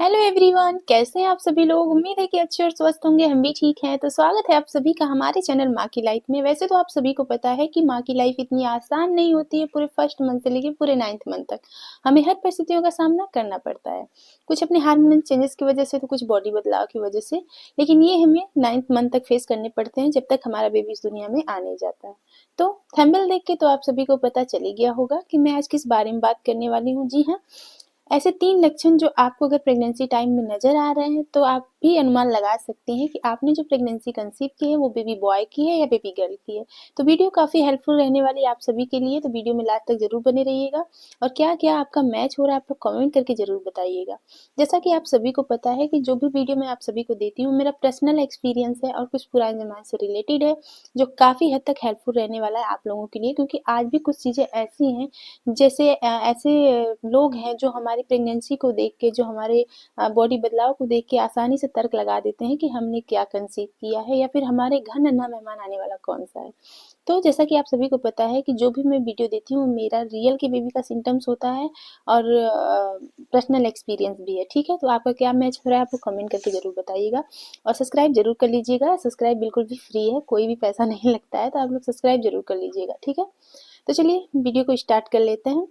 Hello everyone, कैसे हैं आप सभी लोग। उम्मीद है कि अच्छे और स्वस्थ होंगे। हम भी ठीक हैं। तो स्वागत है आप सभी का हमारे चैनल माँ की लाइफ में। वैसे तो आप सभी को पता है कि माँ की लाइफ इतनी आसान नहीं होती है। पूरे फर्स्ट मंथ से लेकर पूरे 9th मंथ तक हमें हर परिस्थितियों का सामना करना पड़ता है। कुछ अपने हार्मोनल चेंजेस की वजह से, तो कुछ बॉडी बदलाव की वजह से। लेकिन ये हमें 9th मंथ तक फेस करने पड़ते हैं, जब तक हमारा बेबी इस दुनिया में आ नहीं जाता है। तो थंबनेल देख के तो आप सभी को पता चल ही गया होगा कि मैं आज किस बारे में बात करने वाली हूँ। जी हाँ, ऐसे 3 लक्षण जो आपको अगर प्रेगनेंसी टाइम में नज़र आ रहे हैं, तो आप भी अनुमान लगा सकते हैं कि आपने जो प्रेगनेंसी कंसीव की है, वो बेबी बॉय की है या बेबी गर्ल की है। तो वीडियो काफ़ी हेल्पफुल रहने वाली है आप सभी के लिए, तो वीडियो में लास्ट तक ज़रूर बने रहिएगा। और क्या-क्या आपका मैच हो रहा है, आप लोग कमेंट करके ज़रूर बताइएगा। जैसा कि आप सभी को पता है कि जो भी वीडियो मैं आप सभी को देती हूँ, मेरा पर्सनल एक्सपीरियंस है और कुछ पुराने ज़माने से रिलेटेड है, जो काफ़ी हद तक हेल्पफुल रहने वाला है आप लोगों के लिए। क्योंकि आज भी कुछ चीज़ें ऐसी हैं, जैसे ऐसे लोग हैं जो हमारी प्रेगनेंसी को देख के, जो हमारे बॉडी बदलाव को देख के आसानी से तर्क लगा देते हैं कि हमने क्या कंसीव किया है, या फिर हमारे घर नन्हा मेहमान आने वाला कौन सा है। तो जैसा कि आप सभी को पता है कि जो भी मैं वीडियो देती हूँ, मेरा रियल के बेबी का सिम्टम्स होता है और पर्सनल एक्सपीरियंस भी है। ठीक है, तो आपका क्या मैच हो रहा है, आपको कमेंट करके ज़रूर बताइएगा। और सब्सक्राइब जरूर कर लीजिएगा। सब्सक्राइब बिल्कुल भी फ्री है, कोई भी पैसा नहीं लगता है, तो आप लोग सब्सक्राइब जरूर कर लीजिएगा। ठीक है, तो चलिए वीडियो को स्टार्ट कर लेते हैं।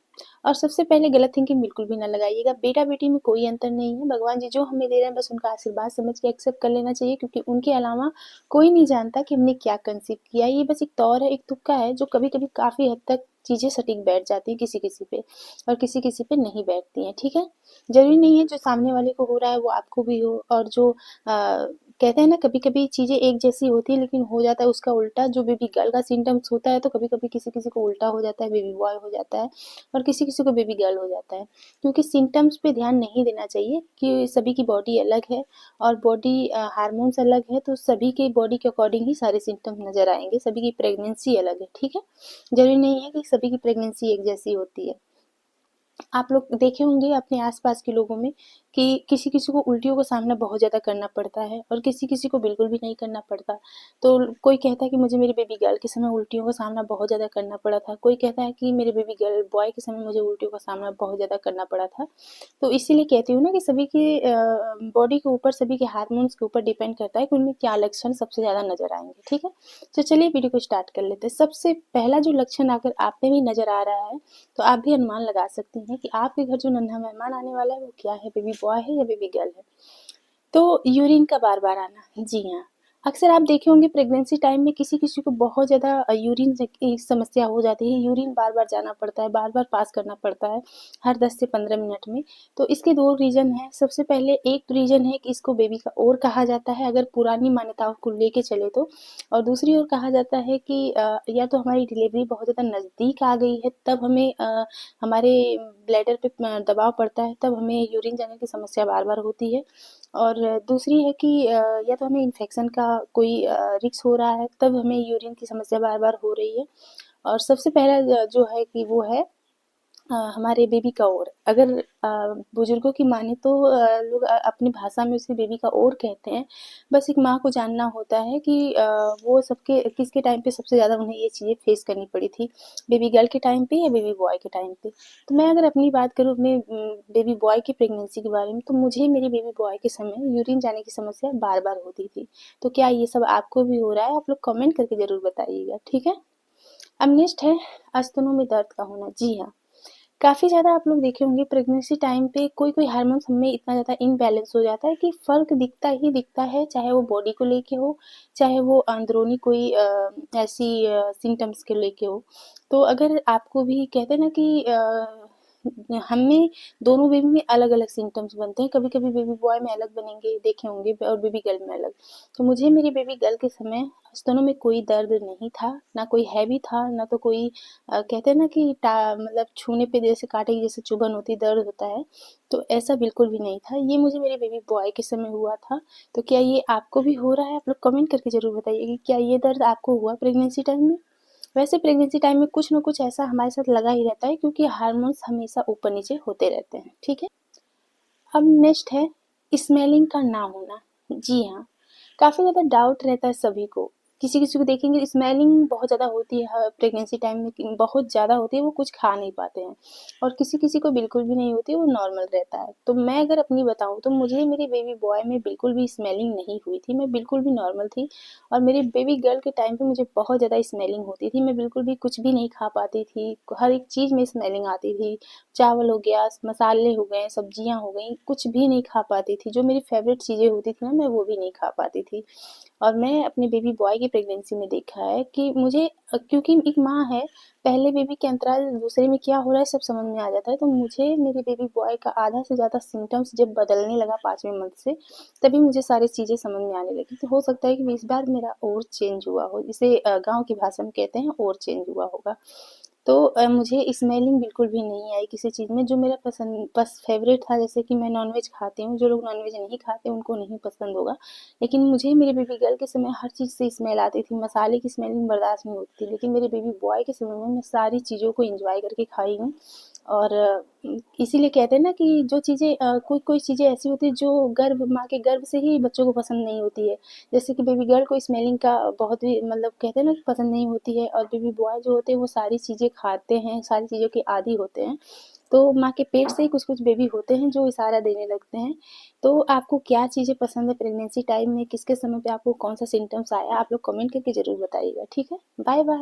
और सबसे पहले गलत थिंकिंग बिल्कुल भी ना लगाइएगा। बेटा बेटी में कोई अंतर नहीं है। भगवान जी जो हमें दे रहे हैं, बस उनका आशीर्वाद समझ के एक्सेप्ट कर लेना चाहिए। क्योंकि उनके अलावा कोई नहीं जानता कि हमने क्या कंसीव किया है। ये बस एक तौर है, एक तुक्का है, जो कभी कभी काफ़ी हद तक चीज़ें सटीक बैठ जाती हैं किसी किसी पे, और किसी किसी पे नहीं बैठती हैं। ठीक है, जरूरी नहीं है जो सामने वाले को हो रहा है वो आपको भी हो। और जो कहते हैं ना, कभी कभी चीज़ें एक जैसी होती है लेकिन हो जाता है उसका उल्टा। जो बेबी गर्ल का सिम्टम्स होता है, तो कभी कभी किसी किसी को उल्टा हो जाता है, बेबी बॉय हो जाता है, और किसी किसी को बेबी गर्ल हो जाता है। क्योंकि सिम्टम्स पे ध्यान नहीं देना चाहिए कि सभी की बॉडी अलग है और बॉडी हार्मोन्स अलग है, तो सभी के बॉडी के अकॉर्डिंग ही सारे सिम्टम्स नजर आएंगे। सभी की प्रेगनेंसी अलग है। ठीक है, जरूरी नहीं है कि सभी की प्रेगनेंसी एक जैसी होती है। आप लोग देखे होंगे अपने आसपास के लोगों में कि किसी किसी को उल्टियों का सामना बहुत ज़्यादा करना पड़ता है और किसी किसी को बिल्कुल भी नहीं करना पड़ता। तो कोई कहता है कि मुझे मेरी बेबी गर्ल के समय उल्टियों का सामना बहुत ज़्यादा करना पड़ा था, कोई कहता है कि मेरे बेबी गर्ल बॉय के समय मुझे उल्टियों का सामना बहुत ज़्यादा करना पड़ा था। तो इसीलिए कहती हूँ ना कि सभी के बॉडी के ऊपर, सभी के हार्मोन्स के ऊपर डिपेंड करता है कि उनमें क्या लक्षण सबसे ज़्यादा नजर आएंगे। ठीक है, तो चलिए वीडियो को स्टार्ट कर लेते हैं। सबसे पहला जो लक्षण अगर आप में भी नजर आ रहा है, तो आप भी अनुमान लगा सकती हैं कि आपके घर जो नन्हा मेहमान आने वाला है वो क्या है, बेबी बॉय है या बेबी गर्ल है। तो यूरिन का बार बार आना, जी हाँ, अक्सर आप देखे होंगे प्रेगनेंसी टाइम में किसी किसी को बहुत ज़्यादा यूरिन की समस्या हो जाती है। यूरिन बार बार जाना पड़ता है, बार बार पास करना पड़ता है, हर 10 से 15 मिनट में। तो इसके दो रीज़न हैं। सबसे पहले एक रीज़न है कि इसको बेबी का ओर कहा जाता है, अगर पुरानी मान्यताओं को लेके चले तो। और दूसरी ओर कहा जाता है कि या तो हमारी डिलीवरी बहुत ज़्यादा नज़दीक आ गई है, तब हमें हमारे ब्लैडर पे दबाव पड़ता है, तब हमें यूरिन जाने की समस्या बार बार होती है। और दूसरी है कि या तो हमें इन्फेक्शन का कोई रिस्क हो रहा है, तब हमें यूरिन की समस्या बार बार हो रही है। और सबसे पहला जो है कि वो है हमारे बेबी का ओर। अगर बुजुर्गों की माने तो लोग अपनी भाषा में उसे बेबी का ओर कहते हैं। बस एक माँ को जानना होता है कि वो सबके किसके टाइम पे सबसे ज़्यादा उन्हें ये चीज़ें फेस करनी पड़ी थी, बेबी गर्ल के टाइम पे या बेबी बॉय के टाइम पे। तो मैं अगर अपनी बात करूँ अपने बेबी बॉय की प्रेगनेंसी के बारे में, तो मुझे मेरी बेबी बॉय के समय यूरिन जाने की समस्या बार बार होती थी। तो क्या ये सब आपको भी हो रहा है? आप लोग कमेंट करके ज़रूर बताइएगा। ठीक है, अब नेक्स्ट है स्तनों में दर्द का होना। जी हाँ, काफ़ी ज़्यादा आप लोग देखे होंगे प्रेगनेंसी टाइम पे कोई कोई हार्मोन्स हमें इतना ज़्यादा इनबैलेंस हो जाता है कि फ़र्क दिखता ही दिखता है, चाहे वो बॉडी को लेके हो, चाहे वो अंदरूनी कोई ऐसी सिम्टम्स के लेके हो। तो अगर आपको भी कहते हैं ना कि हमें दोनों बेबी में अलग अलग सिम्टम्स बनते हैं। कभी कभी बेबी बॉय में अलग बनेंगे, देखे होंगे, और बेबी गर्ल में अलग। तो मुझे मेरी बेबी गर्ल के समय स्तनों में कोई दर्द नहीं था, ना कोई हैवी था, ना तो कोई कहते हैं ना कि मतलब छूने पे जैसे कांटे की जैसे चुभन होती, दर्द होता है, तो ऐसा बिल्कुल भी नहीं था। ये मुझे मेरे बेबी बॉय के समय हुआ था। तो क्या ये आपको भी हो रहा है? आप लोग कमेंट करके ज़रूर बताइए कि क्या ये दर्द आपको हुआ प्रेगनेंसी टाइम में। वैसे प्रेगनेंसी टाइम में कुछ ना कुछ ऐसा हमारे साथ लगा ही रहता है, क्योंकि हार्मोन्स हमेशा ऊपर नीचे होते रहते हैं। ठीक है, अब नेक्स्ट है स्मेलिंग का ना होना। जी हाँ, काफ़ी ज़्यादा डाउट रहता है सभी को किसी-किसी को देखेंगे स्मेलिंग बहुत ज़्यादा होती है प्रेगनेंसी टाइम में, कि बहुत ज़्यादा होती है, वो कुछ खा नहीं पाते हैं और किसी-किसी को बिल्कुल भी नहीं होती है, वो नॉर्मल रहता है। तो मैं अगर अपनी बताऊँ तो मुझे मेरे बेबी बॉय में बिल्कुल भी स्मेलिंग नहीं हुई थी, मैं बिल्कुल भी नॉर्मल थी और मेरे बेबी गर्ल के टाइम पे मुझे बहुत ज़्यादा स्मेलिंग होती थी, मैं बिल्कुल भी कुछ भी नहीं खा पाती थी, हर एक चीज़ में स्मेलिंग आती थी। चावल हो गया, मसाले हो गए, सब्जियाँ हो गईं, कुछ भी नहीं खा पाती थी। जो मेरी फ़ेवरेट चीज़ें होती थी ना, मैं वो भी नहीं खा पाती थी। और मैं अपने बेबी बॉय की प्रेगनेंसी में देखा है कि मुझे क्योंकि एक माँ है, पहले बेबी के अंतराल दूसरे में क्या हो रहा है सब समझ में आ जाता है। तो मुझे मेरे बेबी बॉय का आधा से ज़्यादा सिम्पटम्स जब बदलने लगा 5वें मंथ से, तभी मुझे सारी चीज़ें समझ में आने लगी। तो हो सकता है कि इस बार मेरा और चेंज हुआ हो, जिसे गाँव की भाषा में कहते हैं और चेंज हुआ होगा। तो मुझे स्मेलिंग बिल्कुल भी नहीं आई किसी चीज़ में, जो मेरा पसंद बस फ़ेवरेट था। जैसे कि मैं नॉन-वेज खाती हूँ, जो लोग नॉन-वेज नहीं खाते उनको नहीं पसंद होगा। लेकिन मुझे मेरे बेबी गर्ल के समय हर चीज़ से स्मेल आती थी, मसाले की स्मेलिंग बर्दाश्त नहीं होती थी। लेकिन मेरे बेबी बॉय के समय में मैं सारी चीज़ों को एन्जॉय करके खाई हूँ और इसीलिए कहते हैं ना कि जो चीज़ें कोई-कोई चीज़ें ऐसी होती हैं जो माँ के गर्भ से ही बच्चों को पसंद नहीं होती है। जैसे कि बेबी गर्ल को स्मेलिंग का बहुत ही मतलब कहते हैं ना कि पसंद नहीं होती है और बेबी बॉय जो होते हैं वो सारी चीज़ें खाते हैं, सारी चीज़ों के आदी होते हैं। तो माँ के पेट से ही कुछ-कुछ बेबी होते हैं जो इशारा देने लगते हैं। तो आपको क्या चीज़ें पसंद है प्रेगनेंसी टाइम में? किसके समय पे आपको कौन-सा सिम्पटम्स आया? आप लोग कमेंट करके ज़रूर बताइएगा, ठीक है? बाय-बाय।